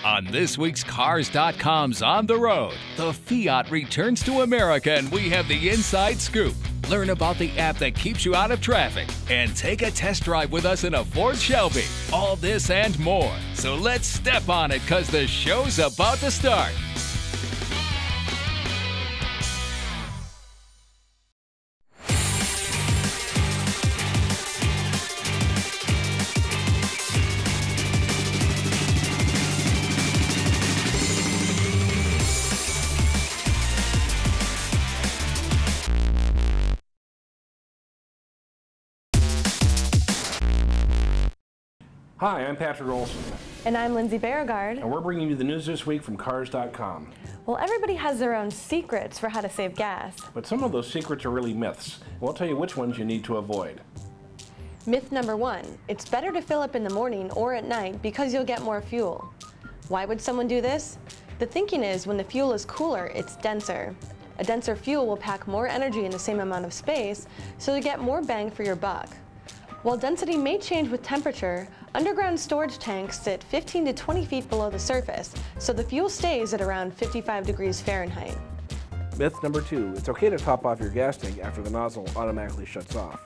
On this week's Cars.com's On the Road, the Fiat returns to America and we have the inside scoop. Learn about the app that keeps you out of traffic and take a test drive with us in a Ford Shelby. All this and more. So let's step on it because the show's about to start. Hi, I'm Patrick Olson. And I'm Lindsay Beauregard. And we're bringing you the news this week from Cars.com. Well, everybody has their own secrets for how to save gas. But some of those secrets are really myths. We'll tell you which ones you need to avoid. Myth number 1, it's better to fill up in the morning or at night because you'll get more fuel. Why would someone do this? The thinking is when the fuel is cooler, it's denser. A denser fuel will pack more energy in the same amount of space, so you get more bang for your buck. While density may change with temperature, underground storage tanks sit 15 to 20 feet below the surface, so the fuel stays at around 55 degrees Fahrenheit. Myth number 2, it's okay to top off your gas tank after the nozzle automatically shuts off.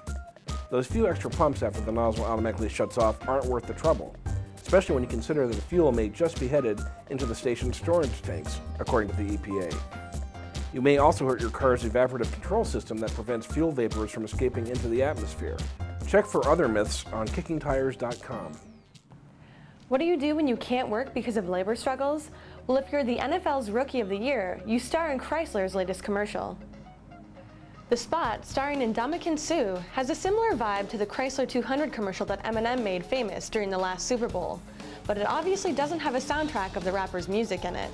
Those few extra pumps after the nozzle automatically shuts off aren't worth the trouble, especially when you consider that the fuel may just be headed into the station's storage tanks, according to the EPA. You may also hurt your car's evaporative control system that prevents fuel vapors from escaping into the atmosphere. Check for other myths on kickingtires.com. What do you do when you can't work because of labor struggles? Well, if you're the NFL's Rookie of the Year, you star in Chrysler's latest commercial. The spot, starring Ndamukong Suh, has a similar vibe to the Chrysler 200 commercial that Eminem made famous during the last Super Bowl, but it obviously doesn't have a soundtrack of the rapper's music in it.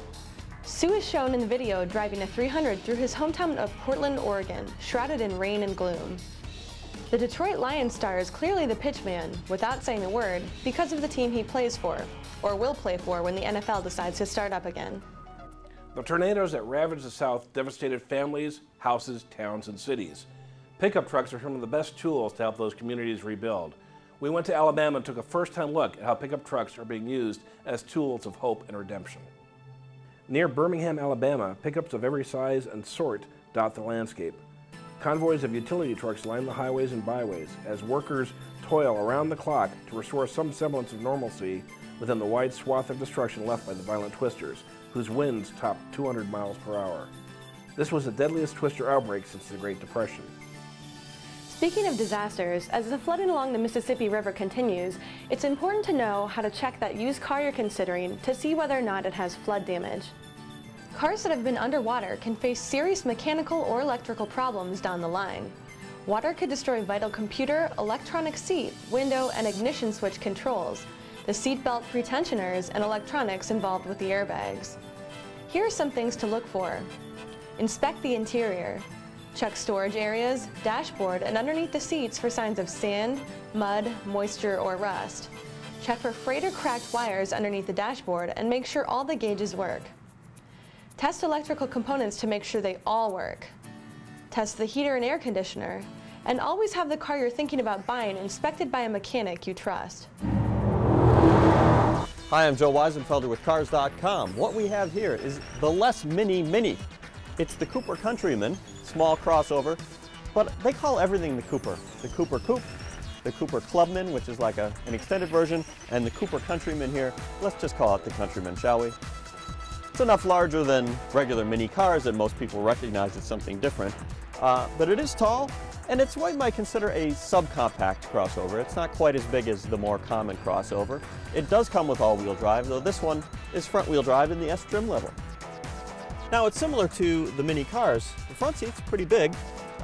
Suh is shown in the video driving a 300 through his hometown of Portland, Oregon, shrouded in rain and gloom. The Detroit Lions star is clearly the pitchman, without saying a word, because of the team he plays for, or will play for when the NFL decides to start up again. The tornadoes that ravaged the South devastated families, houses, towns, and cities. Pickup trucks are some of the best tools to help those communities rebuild. We went to Alabama and took a first-time look at how pickup trucks are being used as tools of hope and redemption. Near Birmingham, Alabama, pickups of every size and sort dot the landscape. Convoys of utility trucks line the highways and byways as workers toil around the clock to restore some semblance of normalcy within the wide swath of destruction left by the violent twisters, whose winds topped 200 miles per hour. This was the deadliest twister outbreak since the Great Depression. Speaking of disasters, as the flooding along the Mississippi River continues, it's important to know how to check that used car you're considering to see whether or not it has flood damage. Cars that have been underwater can face serious mechanical or electrical problems down the line. Water could destroy vital computer, electronic seat, window, and ignition switch controls, the seatbelt pretensioners, and electronics involved with the airbags. Here are some things to look for. Inspect the interior. Check storage areas, dashboard, and underneath the seats for signs of sand, mud, moisture, or rust. Check for frayed or cracked wires underneath the dashboard and make sure all the gauges work. Test electrical components to make sure they all work. Test the heater and air conditioner. And always have the car you're thinking about buying inspected by a mechanic you trust. Hi, I'm Joe Weisenfelder with Cars.com. What we have here is the less Mini. It's the Cooper Countryman, small crossover, but they call everything the Cooper. The Cooper Coupe, the Cooper Clubman, which is like an extended version, and the Cooper Countryman here. Let's just call it the Countryman, shall we? It's enough larger than regular Mini cars that most people recognize it's something different. But it is tall, and it's what you might consider a subcompact crossover. It's not quite as big as the more common crossover. It does come with all-wheel drive, though this one is front-wheel drive in the S trim level. Now, it's similar to the Mini cars. The front seat's pretty big.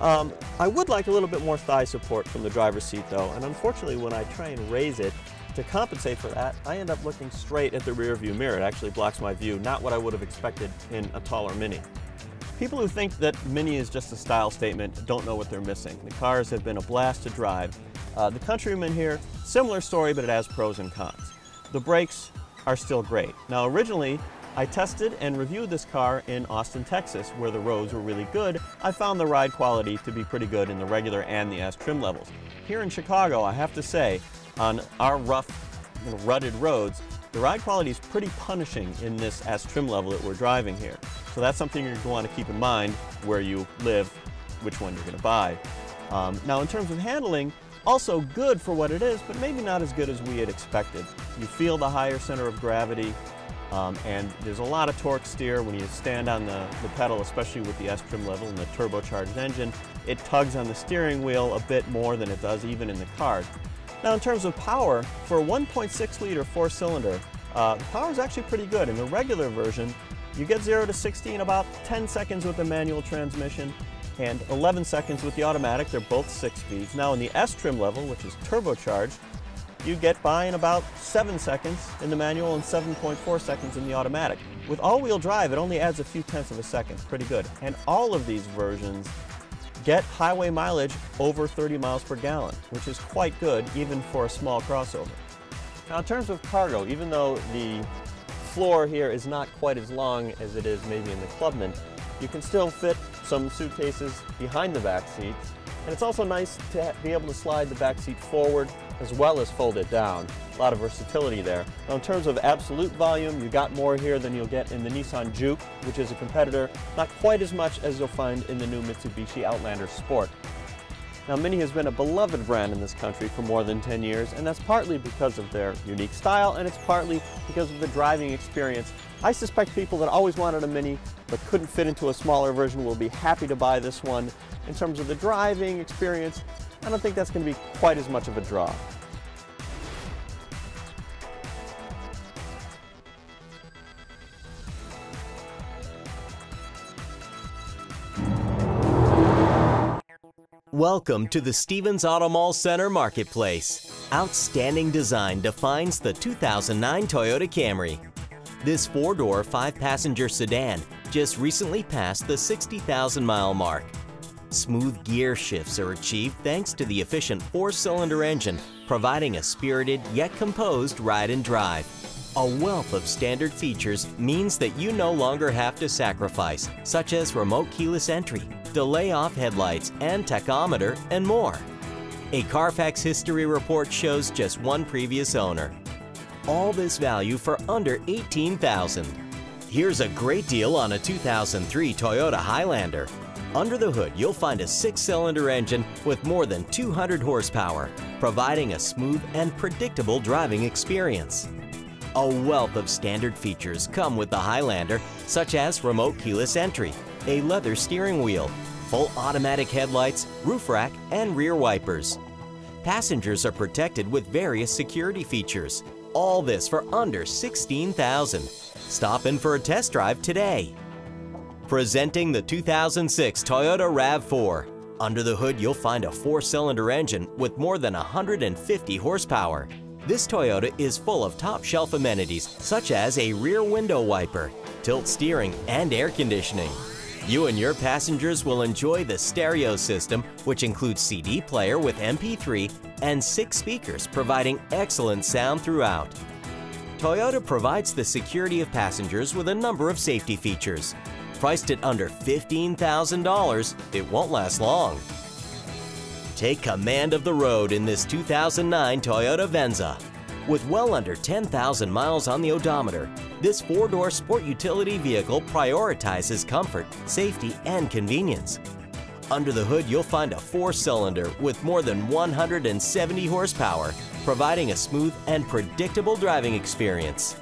I would like a little bit more thigh support from the driver's seat, though, and unfortunately, when I try and raise it, to compensate for that, I end up looking straight at the rear view mirror. It actually blocks my view, not what I would have expected in a taller Mini. People who think that Mini is just a style statement don't know what they're missing. The cars have been a blast to drive. The Countryman here, similar story, but it has pros and cons. The brakes are still great. Now, originally, I tested and reviewed this car in Austin, Texas, where the roads were really good. I found the ride quality to be pretty good in the regular and the S trim levels. Here in Chicago, I have to say, on our rough, rutted roads, The ride quality is pretty punishing in this S trim level that we're driving here. So that's something you're going to want to keep in mind where you live, which one you're going to buy. Now in terms of handling, also good for what it is, but maybe not as good as we had expected. You feel the higher center of gravity, and there's a lot of torque steer when you stand on the pedal, especially with the S trim level and the turbocharged engine. It tugs on the steering wheel a bit more than it does even in the cars. Now in terms of power, for a 1.6 liter four-cylinder, the power is actually pretty good. In the regular version, you get 0 to 60 in about 10 seconds with the manual transmission and 11 seconds with the automatic. They're both 6 speeds. Now in the S trim level, which is turbocharged, you get by in about 7 seconds in the manual and 7.4 seconds in the automatic. With all-wheel drive, it only adds a few tenths of a second. Pretty good. And all of these versions get highway mileage over 30 miles per gallon, which is quite good even for a small crossover. Now in terms of cargo, even though the floor here is not quite as long as it is maybe in the Clubman, you can still fit some suitcases behind the back seats. And it's also nice to be able to slide the back seat forward as well as fold it down. A lot of versatility there. Now in terms of absolute volume, you got more here than you'll get in the Nissan Juke, which is a competitor, not quite as much as you'll find in the new Mitsubishi Outlander Sport. Now Mini has been a beloved brand in this country for more than 10 years, and that's partly because of their unique style, and it's partly because of the driving experience. I suspect people that always wanted a Mini but couldn't fit into a smaller version will be happy to buy this one. In terms of the driving experience, I don't think that's going to be quite as much of a draw. Welcome to the Stevens Auto Mall Center Marketplace. Outstanding design defines the 2009 Toyota Camry. This four-door, five-passenger sedan just recently passed the 60,000-mile mark. Smooth gear shifts are achieved thanks to the efficient four-cylinder engine, providing a spirited yet composed ride and drive. A wealth of standard features means that you no longer have to sacrifice, such as remote keyless entry, delay-off headlights, and tachometer, and more. A Carfax history report shows just one previous owner. All this value for under $18,000. Here's a great deal on a 2003 Toyota Highlander. Under the hood, you'll find a 6-cylinder engine with more than 200 horsepower, providing a smooth and predictable driving experience. A wealth of standard features come with the Highlander, such as remote keyless entry, a leather steering wheel, full automatic headlights, roof rack, and rear wipers. Passengers are protected with various security features. All this for under $16,000. Stop in for a test drive today. Presenting the 2006 Toyota RAV4. Under the hood, you'll find a 4-cylinder engine with more than 150 horsepower. This Toyota is full of top-shelf amenities such as a rear window wiper, tilt steering, and air conditioning. You and your passengers will enjoy the stereo system, which includes CD player with MP3 and 6 speakers, providing excellent sound throughout. Toyota provides the security of passengers with a number of safety features. Priced at under $15,000, it won't last long. Take command of the road in this 2009 Toyota Venza. With well under 10,000 miles on the odometer, this 4-door sport utility vehicle prioritizes comfort, safety, and convenience. Under the hood, you'll find a 4-cylinder with more than 170 horsepower, providing a smooth and predictable driving experience.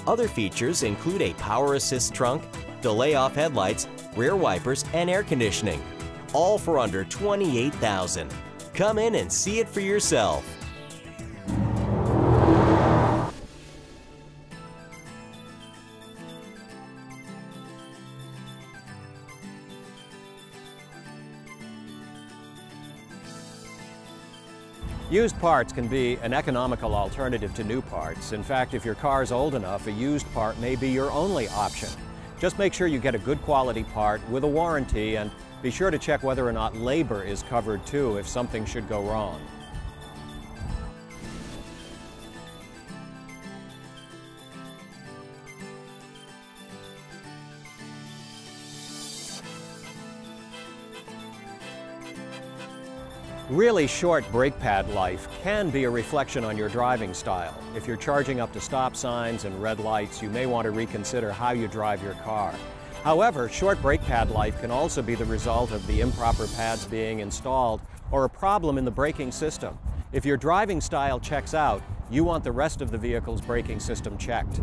Other features include a power assist trunk, delay-off headlights, rear wipers, and air conditioning, all for under $28,000. Come in and see it for yourself. Used parts can be an economical alternative to new parts. In fact, if your car's old enough, a used part may be your only option. Just make sure you get a good quality part with a warranty, and be sure to check whether or not labor is covered too if something should go wrong. Really short brake pad life can be a reflection on your driving style. If you're charging up to stop signs and red lights, you may want to reconsider how you drive your car. However, short brake pad life can also be the result of the improper pads being installed or a problem in the braking system. If your driving style checks out, you want the rest of the vehicle's braking system checked.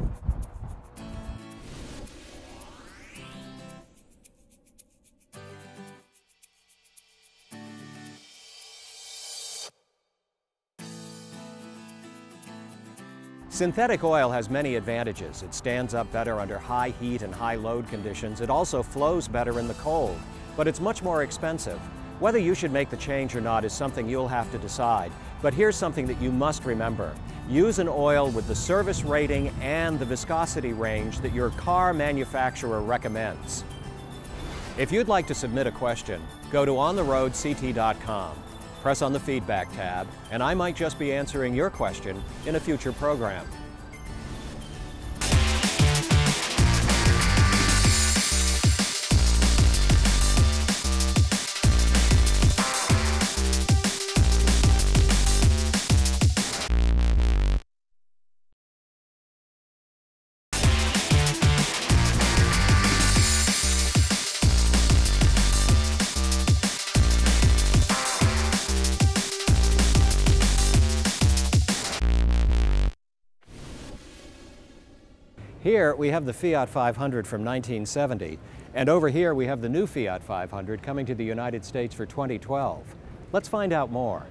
Synthetic oil has many advantages. It stands up better under high heat and high load conditions. It also flows better in the cold, but it's much more expensive. Whether you should make the change or not is something you'll have to decide. But here's something that you must remember. Use an oil with the service rating and the viscosity range that your car manufacturer recommends. If you'd like to submit a question, go to ontheroadct.com. Press on the Feedback tab, and I might just be answering your question in a future program. Here we have the Fiat 500 from 1970, and over here we have the new Fiat 500 coming to the United States for 2012. Let's find out more.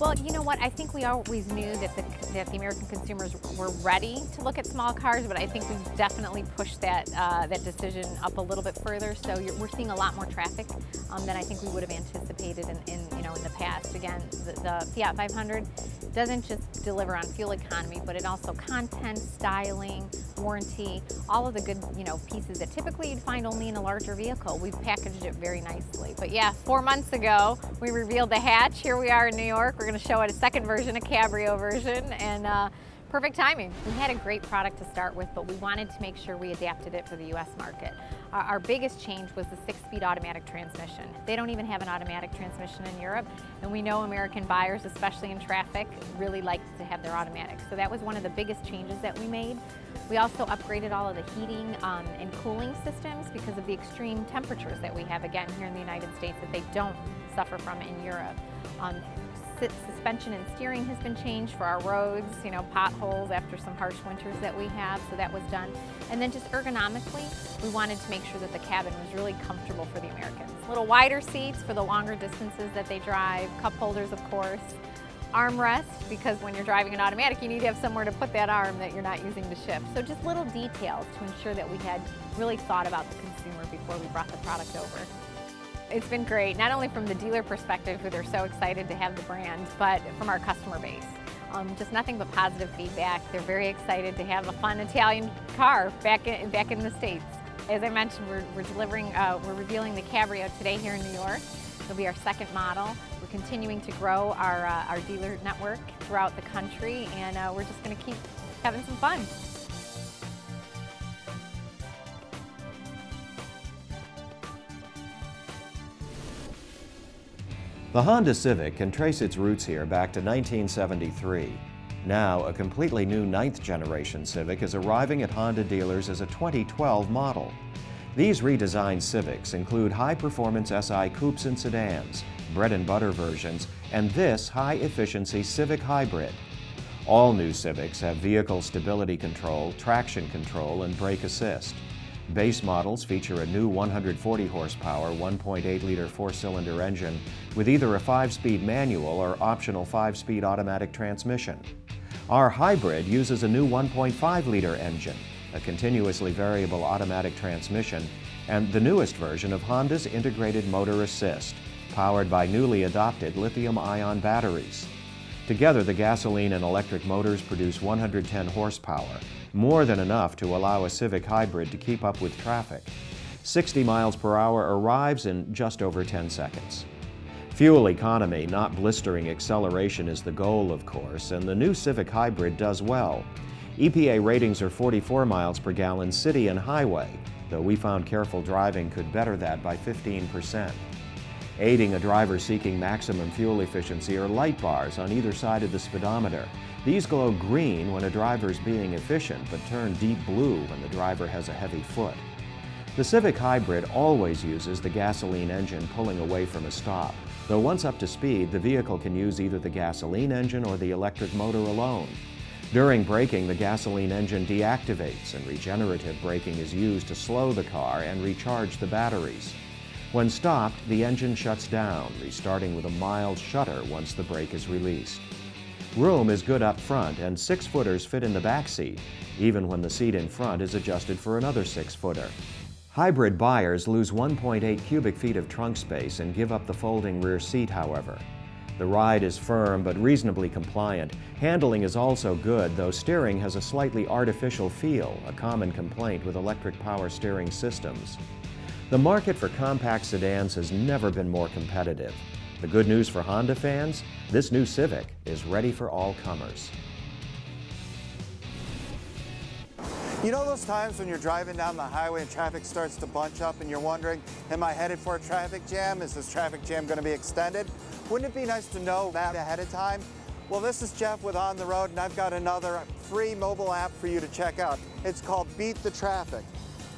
Well, you know what? I think we always knew that the American consumers were ready to look at small cars, but I think we've definitely pushed that decision up a little bit further. So we're seeing a lot more traffic than I think we would have anticipated in the past. Again, the Fiat 500 doesn't just deliver on fuel economy, but it also content, styling, warranty, all of the good pieces that typically you'd find only in a larger vehicle. We've packaged it very nicely. But yeah, 4 months ago we revealed the hatch. Here we are in New York. We're going to show it a second version, a cabrio version, and perfect timing. We had a great product to start with, but we wanted to make sure we adapted it for the US market. Our biggest change was the 6-speed automatic transmission. They don't even have an automatic transmission in Europe, and we know American buyers, especially in traffic, really like to have their automatic. So that was one of the biggest changes that we made. We also upgraded all of the heating and cooling systems because of the extreme temperatures that we have, again, here in the United States that they don't suffer from in Europe. Suspension and steering has been changed for our roads, potholes after some harsh winters that we have, so that was done. And then just ergonomically, we wanted to make sure that the cabin was really comfortable for the Americans. Little wider seats for the longer distances that they drive, cup holders of course, armrest, because when you're driving an automatic you need to have somewhere to put that arm that you're not using to shift. So just little details to ensure that we had really thought about the consumer before we brought the product over. It's been great, not only from the dealer perspective, who they're so excited to have the brand, but from our customer base. Just nothing but positive feedback. They're very excited to have a fun Italian car back in the States. As I mentioned, we're revealing the Cabrio today here in New York. It'll be our second model. We're continuing to grow our dealer network throughout the country, and we're just going to keep having some fun. The Honda Civic can trace its roots here back to 1973. Now, a completely new 9th generation Civic is arriving at Honda dealers as a 2012 model. These redesigned Civics include high-performance SI coupes and sedans, bread and butter versions, and this high-efficiency Civic Hybrid. All new Civics have vehicle stability control, traction control, and brake assist. Base models feature a new 140 horsepower 1.8-liter 4-cylinder engine with either a 5-speed manual or optional 5-speed automatic transmission. Our Hybrid uses a new 1.5-liter engine, a continuously variable automatic transmission, and the newest version of Honda's integrated motor assist, powered by newly adopted lithium-ion batteries. Together, the gasoline and electric motors produce 110 horsepower, more than enough to allow a Civic Hybrid to keep up with traffic. 60 miles per hour arrives in just over 10 seconds. Fuel economy, not blistering acceleration, is the goal, of course, and the new Civic Hybrid does well. EPA ratings are 44 miles per gallon city and highway, though we found careful driving could better that by 15%. Aiding a driver seeking maximum fuel efficiency are light bars on either side of the speedometer. These glow green when a driver is being efficient, but turn deep blue when the driver has a heavy foot. The Civic Hybrid always uses the gasoline engine pulling away from a stop, though once up to speed, the vehicle can use either the gasoline engine or the electric motor alone. During braking, the gasoline engine deactivates, and regenerative braking is used to slow the car and recharge the batteries. When stopped, the engine shuts down, restarting with a mild shudder once the brake is released. Room is good up front, and 6-footers fit in the back seat, even when the seat in front is adjusted for another 6-footer. Hybrid buyers lose 1.8 cubic feet of trunk space and give up the folding rear seat, however. The ride is firm but reasonably compliant. Handling is also good, though steering has a slightly artificial feel, a common complaint with electric power steering systems. The market for compact sedans has never been more competitive. The good news for Honda fans? This new Civic is ready for all comers. You know those times when you're driving down the highway and traffic starts to bunch up and you're wondering, am I headed for a traffic jam? Is this traffic jam going to be extended? Wouldn't it be nice to know that ahead of time? Well, this is Jeff with On the Road, and I've got another free mobile app for you to check out. It's called Beat the Traffic.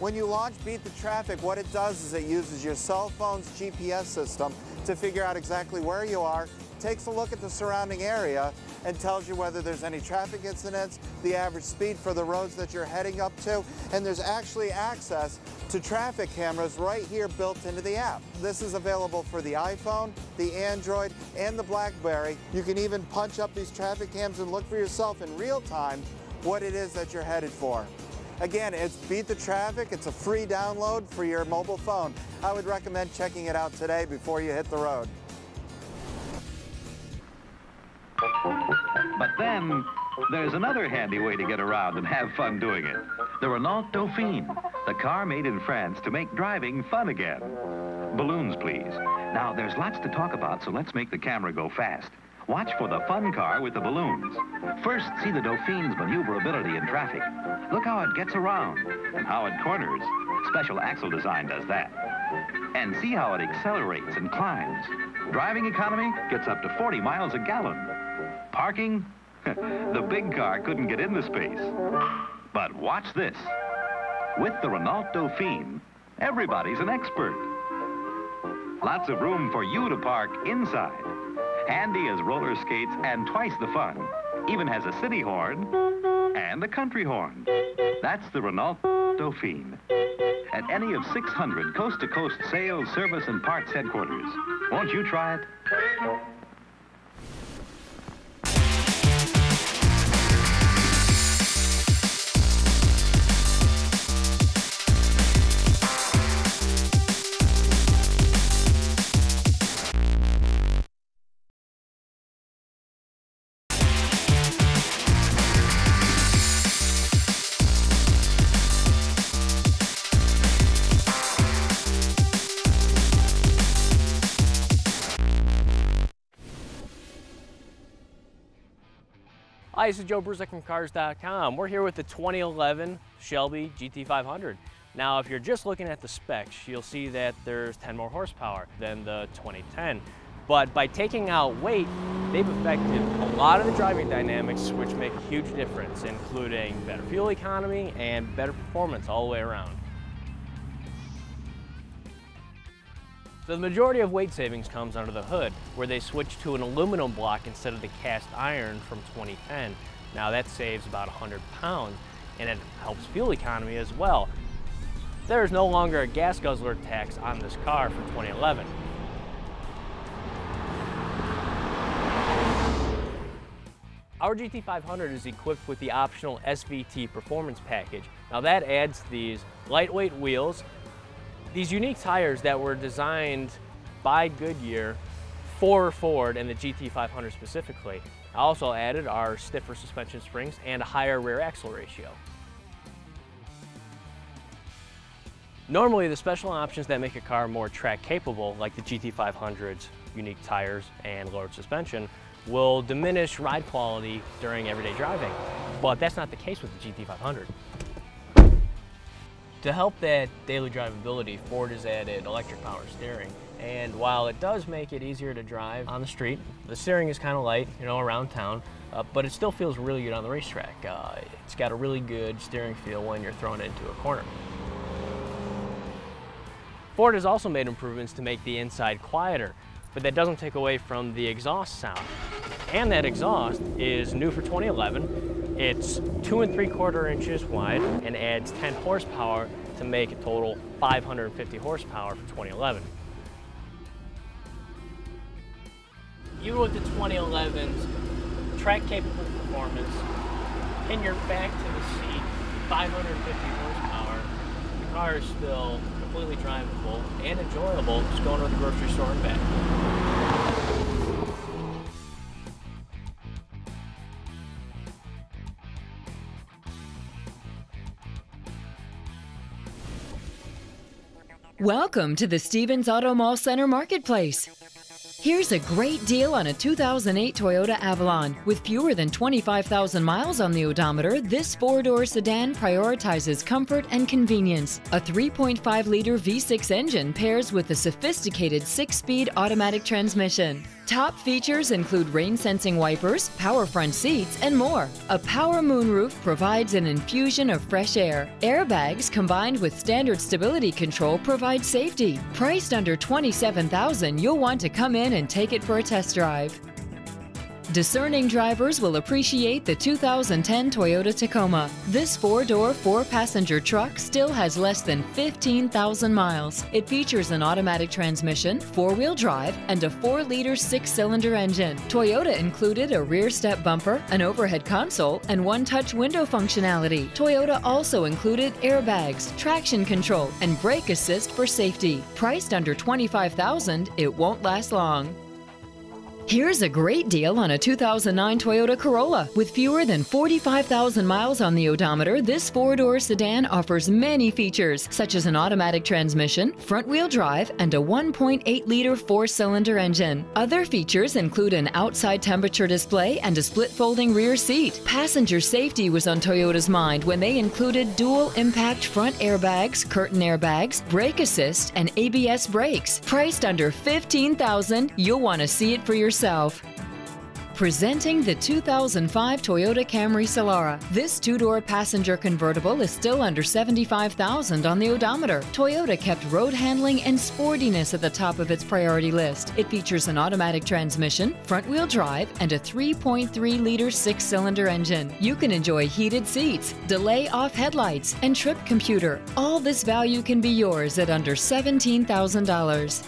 When you launch Beat the Traffic, what it does is it uses your cell phone's GPS system to figure out exactly where you are, takes a look at the surrounding area, and tells you whether there's any traffic incidents, the average speed for the roads that you're heading up to, and there's actually access to traffic cameras right here built into the app. This is available for the iPhone, the Android, and the BlackBerry. You can even punch up these traffic cams and look for yourself in real time what it is that you're headed for. Again, it's Beat the Traffic. It's a free download for your mobile phone. I would recommend checking it out today before you hit the road. But then, there's another handy way to get around and have fun doing it. The Renault Dauphine, the car made in France to make driving fun again. Balloons, please. Now, there's lots to talk about, so let's make the camera go fast. Watch for the fun car with the balloons. First, see the Dauphine's maneuverability in traffic. Look how it gets around and how it corners. Special axle design does that. And see how it accelerates and climbs. Driving economy gets up to 40 miles a gallon. Parking? The big car couldn't get in the space. But watch this. With the Renault Dauphine, everybody's an expert. Lots of room for you to park inside. Handy as roller skates and twice the fun. Even has a city horn and a country horn. That's the Renault Dauphine. At any of 600 coast-to-coast sales, service, and parts headquarters. Won't you try it? Hi, this is Joe Brusick from Cars.com. We're here with the 2011 Shelby GT500. Now, if you're just looking at the specs, you'll see that there's 10 more horsepower than the 2010. But by taking out weight, they've affected a lot of the driving dynamics, which make a huge difference, including better fuel economy and better performance all the way around. So the majority of weight savings comes under the hood, where they switched to an aluminum block instead of the cast iron from 2010. Now that saves about 100 pounds, and it helps fuel economy as well. There is no longer a gas guzzler tax on this car for 2011. Our GT500 is equipped with the optional SVT Performance Package. Now that adds these lightweight wheels, these unique tires that were designed by Goodyear for Ford and the GT500 specifically. I also added our stiffer suspension springs and a higher rear axle ratio. Normally, the special options that make a car more track capable, like the GT500's unique tires and lowered suspension, will diminish ride quality during everyday driving. But that's not the case with the GT500. To help that daily drivability, Ford has added electric power steering. And while it does make it easier to drive on the street, the steering is kind of light, you know, around town, but it still feels really good on the racetrack. It's got a really good steering feel when you're thrown into a corner. Ford has also made improvements to make the inside quieter, but that doesn't take away from the exhaust sound. And that exhaust is new for 2011. It's 2 3/4 inches wide and adds 10 horsepower to make a total 550 horsepower for 2011. Even with the 2011's track-capable performance, pin your back to the seat, 550 horsepower, the car is still completely drivable and enjoyable just going to the grocery store and back. Welcome to the Stevens Auto Mall Center Marketplace. Here's a great deal on a 2008 Toyota Avalon. With fewer than 25,000 miles on the odometer, this four-door sedan prioritizes comfort and convenience. A 3.5-liter V6 engine pairs with a sophisticated 6-speed automatic transmission. Top features include rain-sensing wipers, power front seats, and more. A power moonroof provides an infusion of fresh air. Airbags combined with standard stability control provide safety. Priced under $27,000, you'll want to come in and take it for a test drive. Discerning drivers will appreciate the 2010 Toyota Tacoma. This four-door, four-passenger truck still has less than 15,000 miles. It features an automatic transmission, four-wheel drive, and a 4-liter 6-cylinder engine. Toyota included a rear step bumper, an overhead console, and one-touch window functionality. Toyota also included airbags, traction control, and brake assist for safety. Priced under $25,000, it won't last long. Here's a great deal on a 2009 Toyota Corolla. With fewer than 45,000 miles on the odometer, this four-door sedan offers many features, such as an automatic transmission, front-wheel drive, and a 1.8-liter 4-cylinder engine. Other features include an outside temperature display and a split-folding rear seat. Passenger safety was on Toyota's mind when they included dual-impact front airbags, curtain airbags, brake assist, and ABS brakes. Priced under $15,000, you'll want to see it for yourself. Presenting the 2005 Toyota Camry Solara. This two-door passenger convertible is still under $75,000 on the odometer. Toyota kept road handling and sportiness at the top of its priority list. It features an automatic transmission, front-wheel drive, and a 3.3-liter 6-cylinder engine. You can enjoy heated seats, delay-off headlights, and trip computer. All this value can be yours at under $17,000.